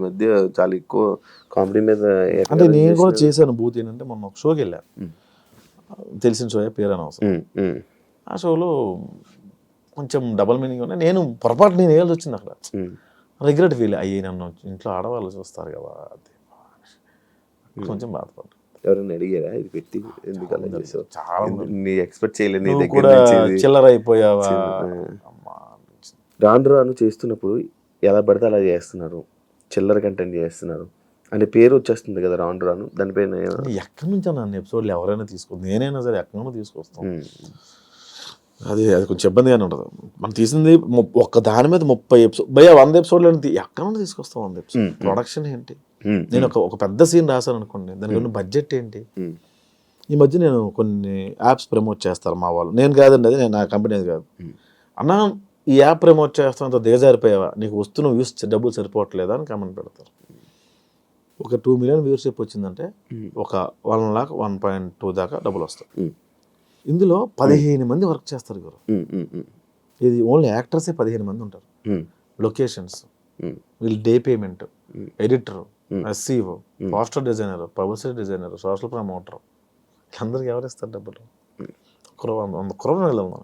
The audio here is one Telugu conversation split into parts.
మధ్య చాలా ఎక్కువ కామెడీ మీద అంటే నేను కూడా చేశాను బూత్ ఏంటంటే మొన్న ఒక షోకి వెళ్ళాను, తెలిసిన షో పేరు అనవసరం. ఆ షోలో కొంచెం డబల్ మీనింగ్ ఉన్నాయి. నేను పొరపాటు నేను వేయాల్సి వచ్చింది అక్కడ. రిగ్రెట్ ఫీల్ అయ్యి నన్ను ఇంట్లో ఆడవాళ్ళు చూస్తారు కదా, అది కొంచెం బాధపడ్డా. ఎవరైనా అడిగారా ఇది పెట్టి ఎందుకలా చేసావు, చాలా నీ ఎక్స్పెక్ట్ చేయలేదు, నీ నువ్వు దగ్గర కూడా నుంచి చిల్లర అయిపోయావా. రాను రాను చేస్తున్నప్పుడు ఎలా పడితే అలా చేస్తున్నారు, చిల్లర కంటెంట్ చేస్తున్నారు అంటే పేరు వచ్చేస్తుంది కదా రాను రాను. దానిపైన ఎక్కడి నుంచి నన్ను ఎపిసోడ్లు ఎవరైనా తీసుకో, నేనైనా సరే ఎక్కడి నుండి తీసుకొస్తాం. అది కొంచెం ఇబ్బందిగానే ఉంటుంది. మనం తీసింది ఒక్క దాని మీద 30 ఎపిసోడ్, 100 ఎపిసోడ్లు ఎక్కడి నుండి తీసుకొస్తాం 100 ఎపిసోడ్. ప్రొడక్షన్ ఏంటి, నేను ఒక పెద్ద సీన్ రాశాను అనుకోండి, దానికి ఉన్న బడ్జెట్ ఏంటి. ఈ మధ్య నేను కొన్ని యాప్స్ ప్రమోట్ చేస్తారు మా వాళ్ళు, నేను కాదండి, అది నేను నా కంపెనీ కాదు. అన్నా ఈ యాప్ ప్రమోట్ చేస్తానంత దిగజారిపోయావా, నీకు వస్తున్న వ్యూస్ డబ్బులు సరిపోవట్లేదా అని కామెంట్ పెడతారు. ఒక 2 మిలియన్ వ్యూవర్షిప్ వచ్చిందంటే ఒక 1 lakh 1.2 దాకా డబ్బులు వస్తాయి. ఇందులో 15 మంది వర్క్ చేస్తారు గురు. ఇది ఓన్లీ యాక్టర్సే 15 మంది ఉంటారు. లొకేషన్స్, వీళ్ళు day payment, editor, SCO, poster designer, publicity designer, social promoter, అందరికి ఎవరిస్తారు డబ్బులు? 100 crore వెళ్ళాలి.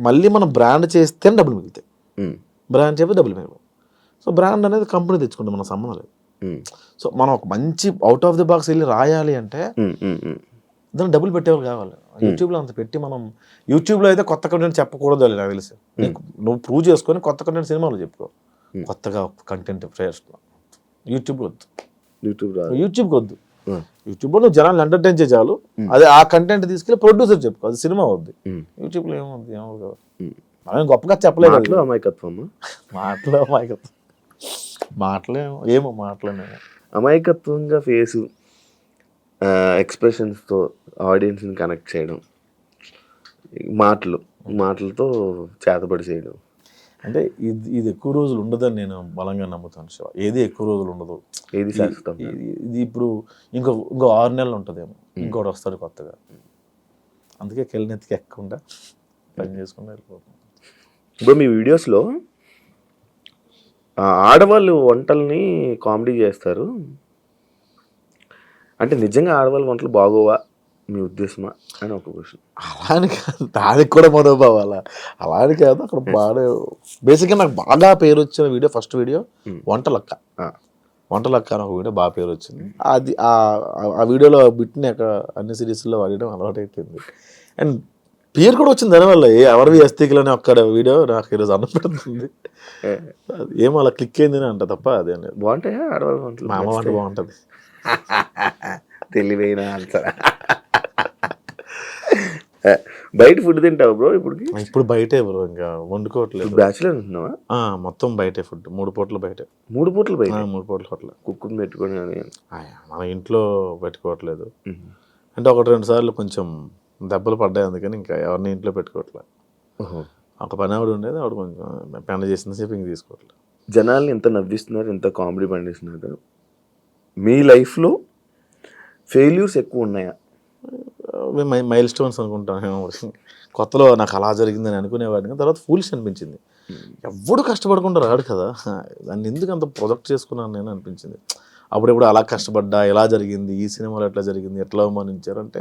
మళ్ళీ మనం బ్రాండ్ చేస్తేనే డబ్బులు మిగులుతాయి, బ్రాండ్ చేస్తే డబ్బులు మిగలవు. సో బ్రాండ్ అనేది కంపెనీ తెచ్చుకుంటాం, మన సంబంధం లేదు. సో మనం ఒక మంచి అవుట్ ఆఫ్ ది బాక్స్ వెళ్ళి రాయాలి అంటే దాన్ని డబ్బులు పెట్టేవాళ్ళు కావాలి. యూట్యూబ్లో అంత పెట్టి మనం, యూట్యూబ్లో అయితే కొత్త కంటెంట్ చెప్పకూడదు అని నాకు తెలిసి. నువ్వు ప్రూవ్ చేసుకొని కొత్త కంటెంట్ సినిమాలో చెప్పుకో, కొత్తగా కంటెంట్ ఫ్రెష్. యూట్యూబ్లో వద్దు, యూట్యూబ్కి వద్దు. యూట్యూబ్లో నువ్వు జనాలు ఎంటర్టైన్ చేయాలి, అదే ఆ కంటెంట్ తీసుకెళ్ళి ప్రొడ్యూసర్ చెప్పుకో, అది సినిమా వద్దు. యూట్యూబ్లో ఏమవుద్ది, ఏమవుతుంది కదా. మనం గొప్పగా చెప్పలేదు. అమాయకత్వం, ఏమో మాటలేమో అమాయకత్వంగా ఫేసు ఎక్స్ప్రెషన్స్తో ఆడియన్స్ని కనెక్ట్ చేయడం, మాటలతో చేతబడి చేయడం. అంటే ఇది ఎక్కువ రోజులు ఉండదని నేను బలంగా నమ్ముతాను శివ. ఏది ఎక్కువ రోజులు ఉండదు, ఏది శాశ్వతం. ఇది ఇప్పుడు ఇంకో 6 నెలలు ఉంటుందేమో, ఇంకోటి వస్తాడు కొత్తగా. అందుకే కెళ్ళినెత్తికి ఎక్కకుండా పని చేసుకుంటూ వెళ్ళిపోతాం. ఇప్పుడు మీ వీడియోస్లో ఆడవాళ్ళు వంటల్ని కామెడీ చేస్తారు అంటే నిజంగా ఆడవాళ్ళ వంటలు బాగోవా మీ ఉద్దేశమా అని ఒక క్వశ్చన్. అలాని కాదు, దానికి కూడా మనోభావాలా, అలాని కాదు. అక్కడ బాగా బేసిక్గా నాకు బాగా పేరు వచ్చిన వీడియో, ఫస్ట్ వీడియో వంటలక్క అని ఒక వీడియో బాగా పేరు వచ్చింది. అది ఆ వీడియోలో బిట్ని అక్కడ అన్ని సిరీస్లో వాడడం అలవాటు అయిపోయింది. అండ్ పేరు కూడా వచ్చింది దానివల్ల. ఎవరివి అస్థికులని ఒక్కడ వీడియో నాకు ఈరోజు అన్నపెడుతుంది. ఏమో అలా క్లిక్ అయిందని అంట తప్ప అదే బాగుంటాయా ఆడవాళ్ళ వంటలు? మా అమ్మ వంట బాగుంటుంది. తెలివైన ఆన్సర్. బయట ఫుడ్ తింటావు బ్రో? ఇప్పుడు బయటే బ్రో, ఇంకా వండుకోవట్లేదు. బ్యాచులర్ ఉంటున్నావా? మొత్తం బయటే ఫుడ్, 3 పూటలు బయటే. 3 పూటలు బయట? 3 పూటలు హోటల్. కుక్కుని పెట్టుకొని మన ఇంట్లో పెట్టుకోవట్లేదు. అంటే 1-2 సార్లు కొంచెం దెబ్బలు పడ్డాయి, అందుకని ఇంకా ఎవరిని ఇంట్లో పెట్టుకోవట్లేదు. ఒక పని ఆవిడ ఉండేది, ఆవిడ కొంచెం పెండ చేసిన సేపు ఇంక తీసుకోవట్లేదు. జనాల్ని ఎంత నవ్విస్తున్నారు, ఎంత కామెడీ పండిస్తున్నారు. మీ లైఫ్లో ఫెయిల్యూర్స్ ఎక్కువ ఉన్నాయా? మైల్ స్టోన్స్ అనుకుంటాను. కొత్తలో నాకు అలా జరిగిందని అనుకునేవాడిని, తర్వాత ఫూలిష్ అనిపించింది. ఎవడు కష్టపడకుండా రాడు కదా, దాన్ని ఎందుకు అంత ప్రొజెక్ట్ చేసుకున్నాను నేను అనిపించింది. అప్పుడెప్పుడు అలా కష్టపడ్డా, ఎలా జరిగింది, ఈ సినిమాలో ఎట్లా జరిగింది, ఎట్లా అవమానించారు అంటే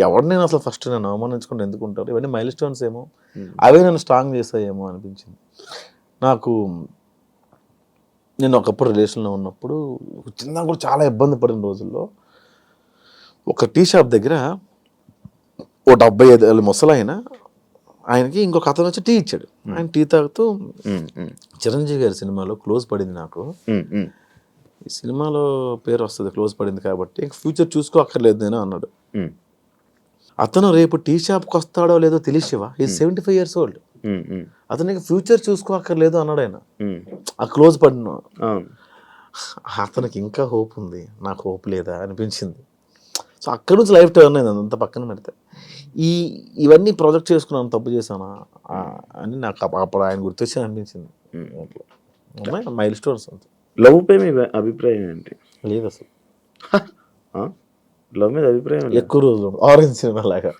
ఎవరు నేను అసలు ఫస్ట్ నేను అవమానించుకుంటే ఎందుకు ఉంటారు. ఇవన్నీ మైల్ స్టోన్స్ ఏమో, అవే నేను స్ట్రాంగ్ చేస్తాయేమో అనిపించింది నాకు. నేను ఒకప్పుడు రిలేషన్లో ఉన్నప్పుడు చిన్న కూడా చాలా ఇబ్బంది పడిన రోజుల్లో ఒక టీ షాప్ దగ్గర ఓ 75 ఏళ్ళ ముసలాయన, ఆయనకి ఇంకొక అతను వచ్చి టీ ఇచ్చాడు. ఆయన టీ తాగుతూ, చిరంజీవి గారి సినిమాలో క్లోజ్ పడింది నాకు, ఈ సినిమాలో పేరు వస్తుంది క్లోజ్ పడింది కాబట్టి ఫ్యూచర్ చూసుకో అక్కర్లేదు నేను అన్నాడు. అతను రేపు టీ షాప్కి వస్తాడో లేదో తెలిసివా, ఈ 75 years old, అతనికి ఫ్యూచర్ చూసుకో అక్కర్లేదు అన్నాడు ఆయన. ఆ క్లోజ్ పడిన అతనికి ఇంకా హోప్ ఉంది, నాకు హోప్ లేదా అనిపించింది. సో అక్కడి నుంచి లైఫ్ టర్న్ అయింది. అంత పక్కన పెడితే ఇవన్నీ ప్రాజెక్ట్ చేసుకున్నాను, తప్పు చేశానా అని నాకు అప్పుడు ఆయన గుర్తొచ్చి అనిపించింది. మైల్ స్టోన్స్ అంత. లవ్ పై మీ అభిప్రాయం ఏంటి? లేదు అసలు లవ్ మీద అభిప్రాయం ఎక్కువ రోజులు. ఆరెంజ్ సినిమా లాగా.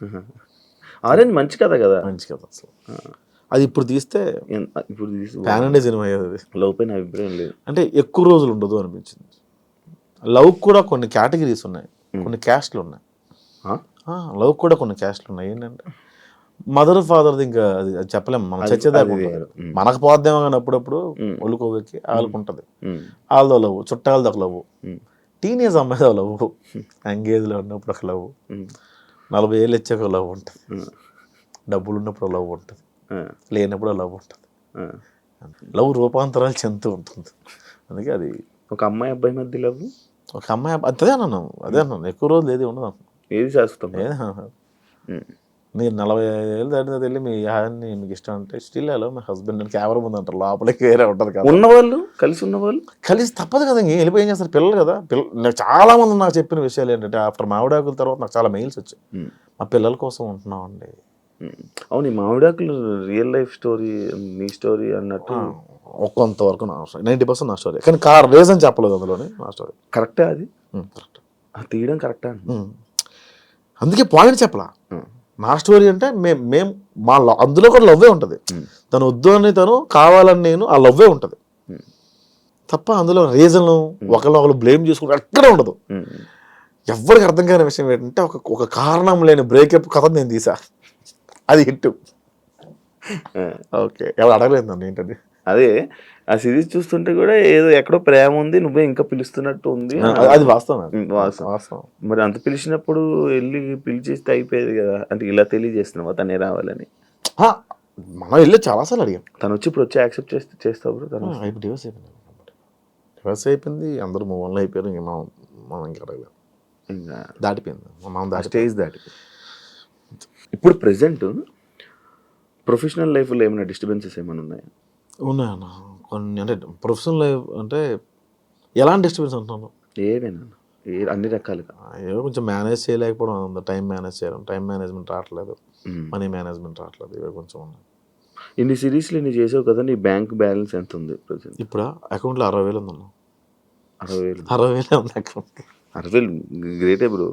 ఆరెంజ్ మంచి కథ కదా, మంచి కథ అసలు. అది ఇప్పుడు తీస్తే ఇప్పుడు తీసి ప్యాన్ ఇండియా సినిమా అయ్యేది అది. లవ్ పైన అభిప్రాయం లేదు. అంటే ఎక్కువ రోజులు ఉండదు అనిపించింది. లవ్ కూడా కొన్ని కేటగిరీస్ ఉన్నాయి, కొన్ని క్యాస్ట్లు ఉన్నాయి. లవ్ కూడా కొన్ని క్యాస్ట్లు ఉన్నాయి. ఏంటంటే మదర్ ఫాదర్ది ఇంకా అది చెప్పలేము, మనం చచ్చేదాకా ఉంటుంది. మనకు పోద్దేమో కానీ అప్పుడప్పుడు ఒళ్ళుకోవెక్కి వాళ్ళకు ఉంటుంది. వాళ్ళతో లవ్, చుట్టాలతో లవ్, టీనేజ్ అమ్మాయితో లవ్, ఎంగేజ్లో ఉన్నప్పుడు ఒక లవ్, 40 ఏళ్ళు వచ్చాక లవ్ ఉంటుంది, డబ్బులు ఉన్నప్పుడు లవ్ ఉంటుంది, లేనప్పుడు లవ్ ఉంటుంది. లవ్ రూపాంతరాలు చెందుతూ ఉంటుంది. అందుకే అది ఒక అమ్మాయి అబ్బాయి మధ్య లవ్, ఒక అమ్మాయి అదే అన్నాను ఎక్కువ రోజులు ఏది ఉండదు. ఏది శాశ్వతం. మీరు 45 ఏళ్ళు దాటిన వెళ్ళి మీ యాన్ని మీకు ఇష్టం అంటే స్టిల్ హలో మై హస్బెండ్ అని కెమెరా ముందు అంటారు. లోపలికి వేరే ఉంటుంది కదా. ఉన్నవాళ్ళు కలిసి ఉన్నవాళ్ళు కలిసి తప్పదు కదా, ఇంక వెళ్ళిపోయి ఏం చేస్తారు పిల్లలు కదా. నాకు చాలా మంది నాకు చెప్పిన విషయాలు ఏంటంటే ఆఫ్టర్ మామిడాకుల తర్వాత నాకు చాలా మెయిల్స్ వచ్చాయి, మా పిల్లల కోసం ఉంటున్నాం అండి. అవును, ఈ మామిడాకులు రియల్ లైఫ్ స్టోరీ, మీ స్టోరీ అన్నట్టు కొంతవరకు నా స్టోరీ, 90% నా స్టోరీ. కానీ రీజన్ చెప్పలేదు అందులోని నా స్టోరీ. కరెక్టే, అది కరెక్ట్ తీయడం కరెక్టే. అందుకే పాయింట్ చెప్పలా. నా స్టోరీ అంటే మేము మా అందులో కూడా లవ్వే ఉంటుంది. తను వద్దు అని తను కావాలని నేను, ఆ లవ్వే ఉంటుంది తప్ప అందులో రీజన్ ఒకళ్ళు బ్లేమ్ చేసుకుంటే ఎక్కడ ఉండదు. ఎవరికి అర్థం కాని విషయం ఏంటంటే ఒక కారణం లేని బ్రేకప్ కథ నేను తీసా, అది హిట్. ఓకే, ఎవరు అడగలేదు నన్ను ఏంటది. అదే ఆ సిరీస్ చూస్తుంటే కూడా ఏదో ఎక్కడో ప్రేమ ఉంది, నువ్వే ఇంకా పిలుస్తున్నట్టు ఉంది. అది వాస్తవం. మరి అంత పిలిచినప్పుడు వెళ్ళి పిలిచేస్తే అయిపోయేది కదా. అంటే ఇలా తెలియజేస్తున్నావా తనే రావాలని? మనం వెళ్ళి చాలాసార్లు అడిగాం. తను వచ్చి ఇప్పుడు వచ్చి యాక్సెప్ట్ చేస్తావు? తను డివోర్స్ అయిపోయింది, అందరూ మూవ్ ఆన్ అయిపోయారు. ఇంక మనం ఇంకా అడగలేదు, ఇంకా దాటిపోయింది, మనం స్టేజ్ దాటిపోయింది. ఇప్పుడు ప్రెసెంట్ ప్రొఫెషనల్ లైఫ్లో ఏమైనా డిస్టర్బెన్సెస్ ఏమైనా ఉన్నాయా? ఉన్నాయన్న కొన్ని. అంటే ప్రొఫెషనల్ లైఫ్ అంటే ఎలాంటి డిస్టర్బెన్స్ అంటున్నాను? ఏమైనా అన్ని రకాలుగా ఏదో కొంచెం మేనేజ్ చేయలేకపోవడం ఉంది. టైం మేనేజ్ చేయడం, టైం మేనేజ్మెంట్ రావట్లేదు, మనీ మేనేజ్మెంట్ రావట్లేదు, ఇవి కొంచెం ఉన్నాయి. ఇన్ని సిరీస్లు ఇన్ని చేసావు కదా, నీ బ్యాంక్ బ్యాలెన్స్ ఎంత ఉంది ప్రజెంట్? ఇప్పుడు అకౌంట్లో 60,000 ఉంది. 60,000? 60,000 ఉంది అకౌంట్. 60,000 గ్రేటే బ్రో.